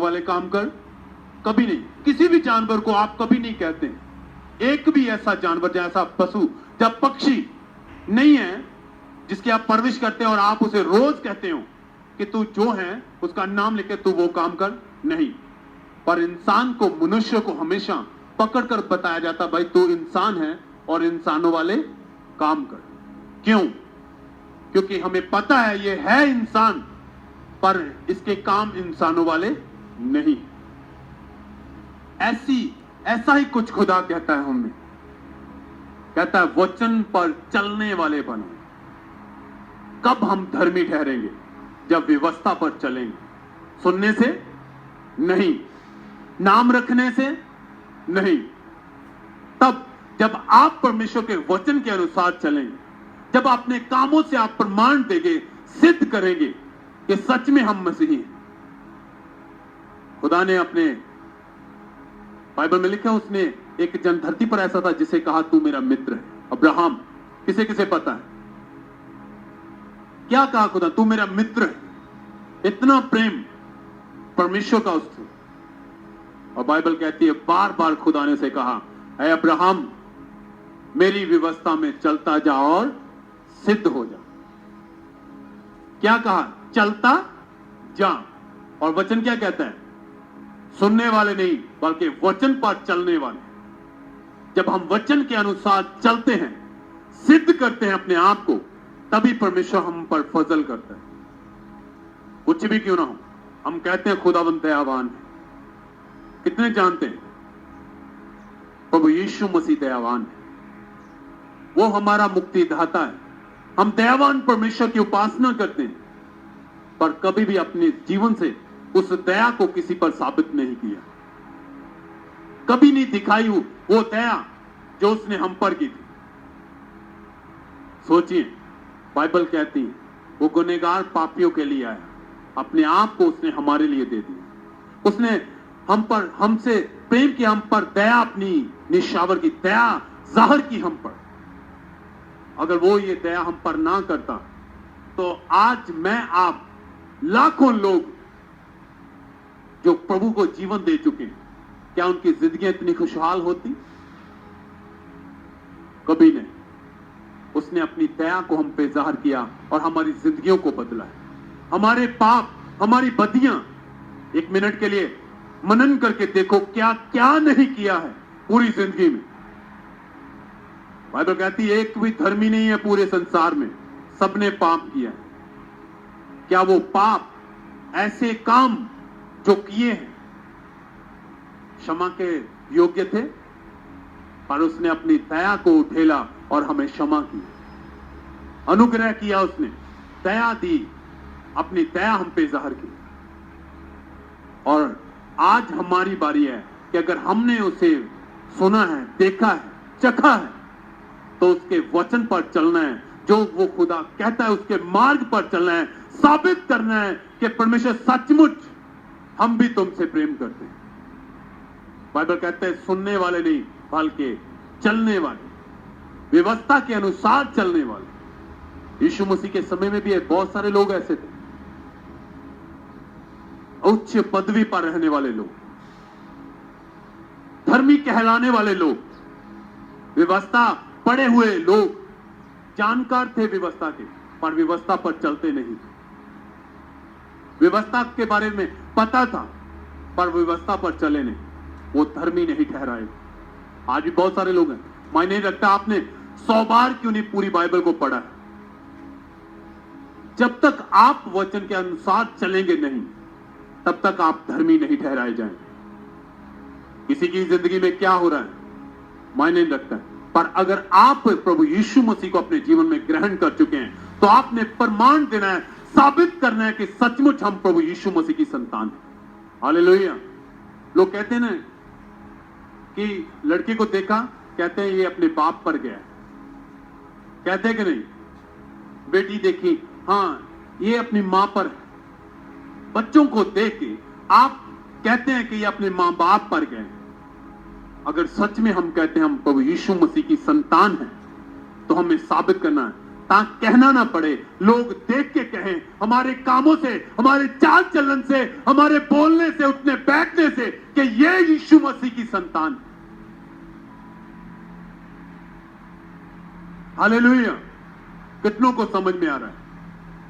वाले काम कर, कभी नहीं। किसी भी जानवर को आप कभी नहीं कहते, एक भी ऐसा जानवर जैसा पशु या पक्षी नहीं है जिसकी आप परवरिश करते हैं और आप उसे रोज कहते हो कि तू जो है उसका नाम लेके तू वो काम कर, नहीं। पर इंसान को, मनुष्य को हमेशा पकड़कर बताया जाता, भाई तू इंसान है और इंसानों वाले काम कर। क्यों? क्योंकि हमें पता है ये है इंसान, पर इसके काम इंसानों वाले नहीं। ऐसा ही कुछ खुदा कहता है हमें, कहता है वचन पर चलने वाले बनो। कब हम धर्मी ठहरेंगे? जब व्यवस्था पर चलेंगे। सुनने से नहीं, नाम रखने से नहीं, तब जब आप परमेश्वर के वचन के अनुसार चलेंगे, जब अपने कामों से आप प्रमाण देंगे, सिद्ध करेंगे कि सच में हम मसीही हैं। खुदा ने अपने बाइबल में लिखा, उसने एक जन धरती पर ऐसा था जिसे कहा तू मेरा मित्र है। अब्राहम, किसे किसे पता है क्या कहा खुदा? तू मेरा मित्र है। इतना प्रेम परमेश्वर का उससे। और बाइबल कहती है बार बार खुदा ने उसे कहा, ऐ अब्राहम मेरी व्यवस्था में चलता जा और सिद्ध हो जा। क्या कहा? चलता जा। और वचन क्या कहता है? सुनने वाले नहीं बल्कि वचन पर चलने वाले। जब हम वचन के अनुसार चलते हैं, सिद्ध करते हैं अपने आप को, तभी परमेश्वर हम पर फजल करता है। कुछ भी क्यों ना हो, हम कहते हैं खुदावंत दयावान है। कितने जानते हैं प्रभु यीशु मसीह दयावान है? वो हमारा मुक्तिदाता है। हम दयावान परमेश्वर की उपासना करते हैं, पर कभी भी अपने जीवन से उस दया को किसी पर साबित नहीं किया। कभी नहीं दिखाई वो दया जो उसने हम पर की थी। सोचिए, बाइबल कहती है वो गुनहगार पापियों के लिए आया, अपने आप को उसने हमारे लिए दे दिया। उसने हम पर, हमसे प्रेम की, हम पर दया, अपनी निशावर की दया जाहिर की हम पर। अगर वो ये दया हम पर ना करता तो आज मैं आप लाखों लोग जो प्रभु को जीवन दे चुके हैं, क्या उनकी जिंदगियां इतनी खुशहाल होती? कभी नहीं। उसने अपनी दया को हम पे जाहिर किया और हमारी जिंदगियों को बदला है। हमारे पाप, हमारी बदियां, एक मिनट के लिए मनन करके देखो क्या क्या नहीं किया है पूरी जिंदगी में। बाइबल कहती है एक भी धर्मी नहीं है पूरे संसार में, सबने पाप किया है। क्या वो पाप, ऐसे काम जो किए हैं, क्षमा के योग्य थे? पर उसने अपनी दया को उठेला और हमें क्षमा की, अनुग्रह किया, उसने दया दी, अपनी दया हम पे जाहिर की। और आज हमारी बारी है कि अगर हमने उसे सुना है, देखा है, चखा है, तो उसके वचन पर चलना है। जो वो खुदा कहता है उसके मार्ग पर चलना है, साबित करना है कि परमेश्वर सचमुच हम भी तुमसे प्रेम करते हैं। बाइबल कहते हैं सुनने वाले नहीं बल्कि चलने वाले, व्यवस्था के अनुसार चलने वाले। यीशु मसीह के समय में भी बहुत सारे लोग ऐसे थे, उच्च पदवी पर रहने वाले लोग, धर्मी कहलाने वाले लोग, व्यवस्था पढ़े हुए लोग, जानकार थे व्यवस्था के, पर व्यवस्था पर चलते नहीं। व्यवस्था के बारे में पता था पर व्यवस्था पर चले नहीं, वो धर्मी नहीं ठहराए। आज भी बहुत सारे लोग हैं, मैं नहीं रखता आपने 100 बार क्यों नहीं पूरी बाइबल को पढ़ा है। जब तक आप वचन के अनुसार चलेंगे नहीं, तब तक आप धर्मी नहीं ठहराए जाएंगे। किसी की जिंदगी में क्या हो रहा है मैं नहीं रखता, पर अगर आप प्रभु यीशु मसीह को अपने जीवन में ग्रहण कर चुके हैं तो आपने प्रमाण देना है, साबित करना है कि सचमुच हम प्रभु यीशु मसीह की संतान हैं। हालेलुया। लोग कहते हैं ना कि लड़की को देखा, कहते हैं ये अपने बाप पर गया, कहते हैं कि नहीं? बेटी देखी, हाँ ये अपनी मां पर है। बच्चों को देख के आप कहते हैं कि ये अपने मां बाप पर गए। अगर सच में हम कहते हैं हम प्रभु यीशु मसीह की संतान हैं, तो हमें साबित करना है, ताकि कहना ना पड़े, लोग देख के कहें, हमारे कामों से, हमारे चाल चलन से, हमारे बोलने से, उठने बैठने से, कि ये यीशु मसीह की संतान। हालेलुया। कितनों को समझ में आ रहा है?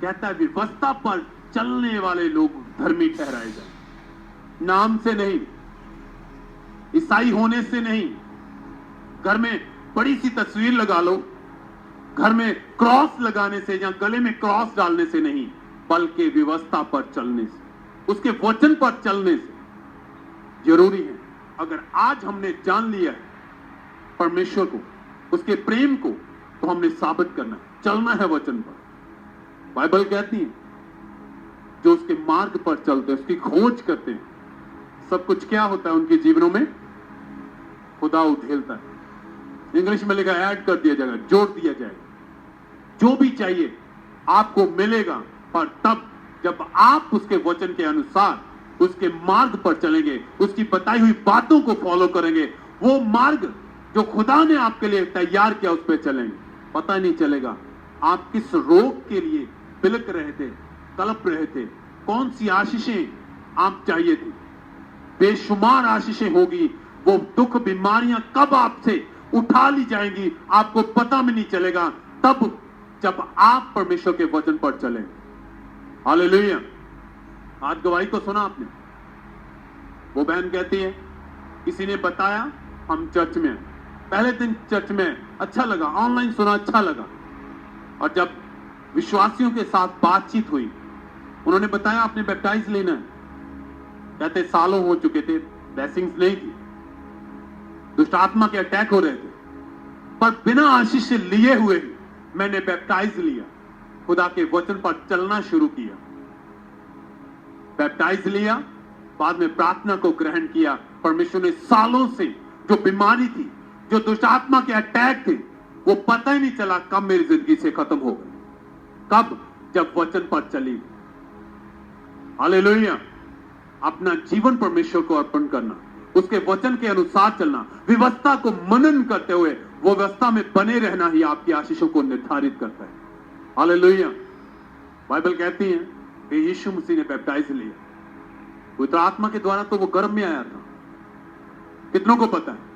कहता है व्यवस्था पर चलने वाले लोग धर्मी ठहराए जाए, नाम से नहीं, ईसाई होने से नहीं, घर में बड़ी सी तस्वीर लगा लो, घर में क्रॉस लगाने से या गले में क्रॉस डालने से नहीं, बल्कि व्यवस्था पर चलने से, उसके वचन पर चलने से जरूरी है। अगर आज हमने जान लिया है परमेश्वर को, उसके प्रेम को, तो हमने साबित करना, चलना है वचन पर। बाइबल कहती है जो उसके मार्ग पर चलते हैं, उसकी खोज करते हैं, सब कुछ क्या होता है उनके जीवनों में? खुदा उधेलता है। इंग्लिश में लिखा ऐड कर दिया जाएगा, जोड़ दिया जाएगा। जो भी चाहिए आपको मिलेगा, पर तब जब आप उसके वचन के अनुसार उसके मार्ग पर चलेंगे, उसकी बताई हुई बातों को फॉलो करेंगे, वो मार्ग जो खुदा ने आपके लिए तैयार किया उस पर चलेंगे। पता नहीं चलेगा आप किस रोग के लिए बिलक रहे थे, तड़प रहे थे, कौन सी आशीषें आप चाहिए थी। बेशुमार आशीषें होगी, वो दुख बीमारियां कब आपसे उठा ली जाएंगी आपको पता भी नहीं चलेगा, तब जब आप परमेश्वर के वचन पर चले। हालेलुया। आज गवाही को सुना आपने? वो बहन कहती है किसी ने बताया, हम चर्च में, पहले दिन चर्च में अच्छा लगा, ऑनलाइन सुना अच्छा लगा, और जब विश्वासियों के साथ बातचीत हुई, उन्होंने बताया आपने बैप्टाइज लेना है। कहते सालों हो चुके थे, ब्लेसिंग्स नहीं थी, दुष्ट आत्मा के अटैक हो रहे थे, पर बिना आशीष लिए हुए ही मैंने बैप्टाइज लिया, खुदा के वचन पर चलना शुरू किया। बैप्टाइज लिया, बाद में प्रार्थना को ग्रहण किया। परमेश्वर ने सालों से जो बीमारी थी, जो दुष्ट आत्मा के अटैक थे, वो पता ही नहीं चला कब मेरी जिंदगी से खत्म हो गए। कब? जब वचन पर चली। हालेलुया। अपना जीवन परमेश्वर को अर्पण करना, उसके वचन के अनुसार चलना, व्यवस्था को मनन करते हुए वो व्यवस्था में बने रहना ही आपकी आशीषों को निर्धारित करता है। हालेलुया। बाइबल कहती है कि यीशु मसीह ने बैप्टाइज लिया, पवित्र आत्मा के द्वारा, तो वो गर्भ में आया था। कितनों को पता है?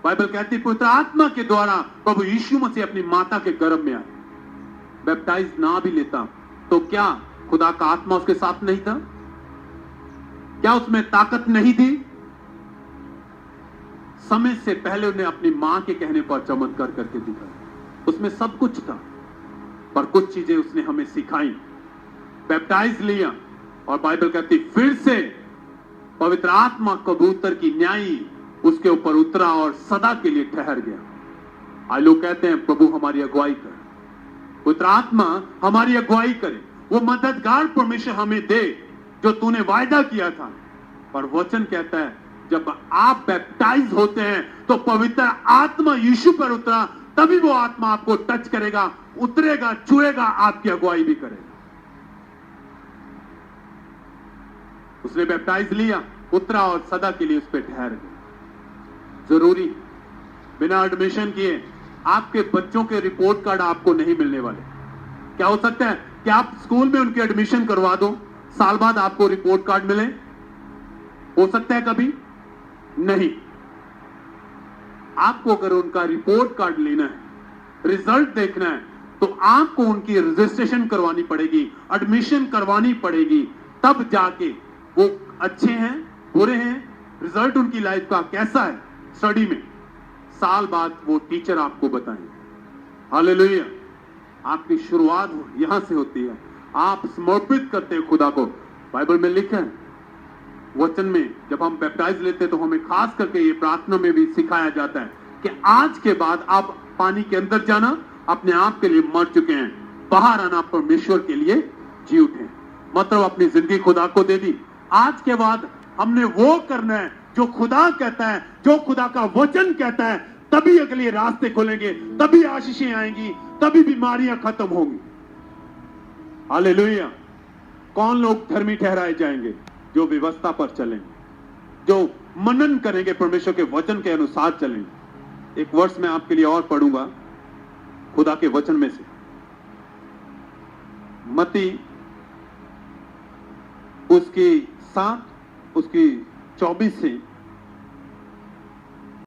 बाइबल कहती है पवित्र आत्मा के द्वारा प्रभु यीशु मसीह अपनी माता के गर्भ में आए। बैप्टाइज ना भी लेता तो क्या खुदा का आत्मा उसके साथ नहीं था? क्या उसमें ताकत नहीं थी? समय से पहले उन्हें अपनी मां के कहने पर चमत्कार करके दिखाया। उसमें सब कुछ था, पर कुछ चीजें उसने हमें सिखाई। बैप्टाइज लिया, और बाइबल कहती फिर से पवित्र आत्मा कबूतर की न्यायी उसके ऊपर उतरा और सदा के लिए ठहर गया। आज लोग कहते हैं प्रभु हमारी अगुवाई करे, पवित्र आत्मा हमारी अगुवाई करे, वो मददगार परमेश्वर हमें दे जो तूने वायदा किया था। पर वचन कहता है जब आप बैप्टाइज होते हैं तो पवित्र आत्मा यीशु पर उतरा, तभी वो आत्मा आपको टच करेगा, उतरेगा, छुएगा, आपकी अगुवाई भी करेगा। उसने बैप्टाइज लिया, उतरा और सदा के लिए उस पर ठहर गया। जरूरी, बिना एडमिशन किए आपके बच्चों के रिपोर्ट कार्ड आपको नहीं मिलने वाले। क्या हो सकता है कि आप स्कूल में उनके एडमिशन करवा दो, साल बाद आपको रिपोर्ट कार्ड मिले? हो सकता है कभी? नहीं। आपको अगर उनका रिपोर्ट कार्ड लेना है, रिजल्ट देखना है, तो आपको उनकी रजिस्ट्रेशन करवानी पड़ेगी, एडमिशन करवानी पड़ेगी, तब जाके वो अच्छे हैं, बुरे हैं, रिजल्ट उनकी लाइफ का कैसा है स्टडी में, साल बाद वो टीचर आपको बताएंगे। हालेलुया। आपकी शुरुआत यहां से होती है, आप समर्पित करते हैं खुदा को। बाइबल में लिखा है, वचन में जब हम बैप्टाइज लेते हैं तो हमें खास करके ये प्रार्थना में भी सिखाया जाता है कि आज के बाद आप पानी के अंदर जाना अपने आप के लिए मर चुके हैं, बाहर आना परमेश्वर के लिए जी उठे। मतलब अपनी जिंदगी खुदा को दे दी। आज के बाद हमने वो करना है जो खुदा कहता है, जो खुदा का वचन कहता है, तभी अगले रास्ते खुलेंगे, तभी आशीषें आएंगी, तभी बीमारियां खत्म होंगी। हालेलुया। कौन लोग धर्मी ठहराए जाएंगे? जो व्यवस्था पर चलेंगे, जो मनन करेंगे, परमेश्वर के वचन के अनुसार चलेंगे। एक वर्ष मैं आपके लिए और पढ़ूंगा, खुदा के वचन में से। मत्ती उसकी 7 उसकी 24 से